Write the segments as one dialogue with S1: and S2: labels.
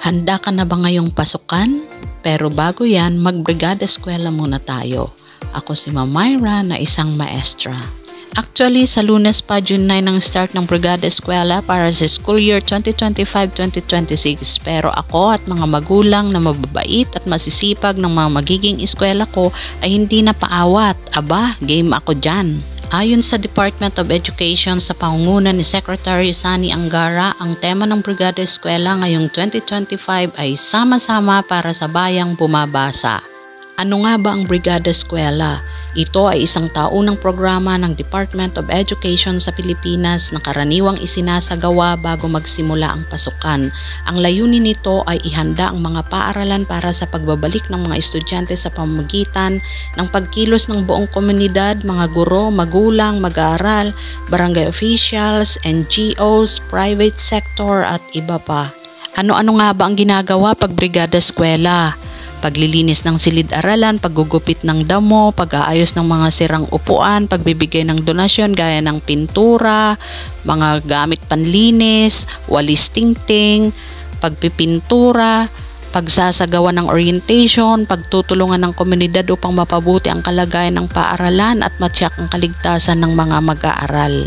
S1: Handa ka na ba ngayong pasukan? Pero bago yan, mag-brigada eskwela muna tayo. Ako si Ma'am Myra na isang maestra. Actually, sa Lunes pa, June 9 ang start ng brigada eskwela para sa school year 2025-2026. Pero ako at mga magulang na mababait at masisipag ng mga magiging eskwela ko ay hindi na paawat. Aba, game ako dyan. Ayon sa Department of Education sa pangunguna ni Secretary Sani Angara, ang tema ng Brigada Eskwela ngayong 2025 ay sama-sama para sa bayang bumabasa. Ano nga ba ang Brigada Eskwela? Ito ay isang taunang programa ng Department of Education sa Pilipinas na karaniwang isinasagawa bago magsimula ang pasukan. Ang layunin nito ay ihanda ang mga paaralan para sa pagbabalik ng mga estudyante sa pamamagitan ng pagkilos ng buong komunidad, mga guro, magulang, mag-aaral, barangay officials, NGOs, private sector at iba pa. Ano-ano nga ba ang ginagawa pag Brigada Eskwela? Paglilinis ng silid-aralan, paggugupit ng damo, pag-aayos ng mga sirang upuan, pagbibigay ng donasyon gaya ng pintura, mga gamit panlinis, walis tingting, pagpipintura, pagsasagawa ng orientation, pagtutulungan ng komunidad upang mapabuti ang kalagayan ng paaralan at matyak ang kaligtasan ng mga mag-aaral.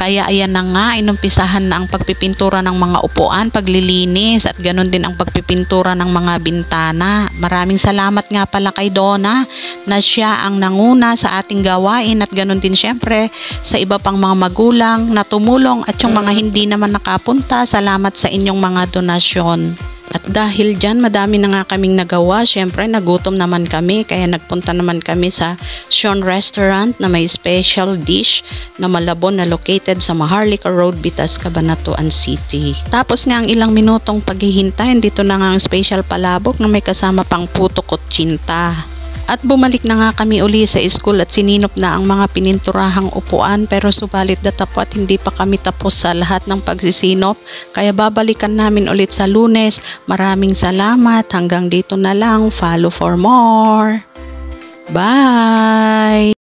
S1: Kaya ayan na nga, inumpisahan na ang pagpipintura ng mga upuan, paglilinis at ganoon din ang pagpipintura ng mga bintana. Maraming salamat nga pala kay Donna na siya ang nanguna sa ating gawain at ganoon din syempre sa iba pang mga magulang na tumulong at yung mga hindi naman nakapunta, salamat sa inyong mga donasyon. At dahil dyan, madami na nga kaming nagawa. Siyempre, nagutom naman kami. Kaya nagpunta naman kami sa Sean Restaurant na may special dish na malabon na located sa Maharlika Road, Bitas, Cabanatuan City. Tapos nga ang ilang minutong paghihintay, dito na nga ang special palabok na may kasama pang puto kutsinta. At bumalik na nga kami uli sa school at sininop na ang mga pininturahang upuan, pero subalit datapot hindi pa kami tapos sa lahat ng pagsisinop, kaya babalikan namin ulit sa Lunes. Maraming salamat, hanggang dito na lang, follow for more. Bye!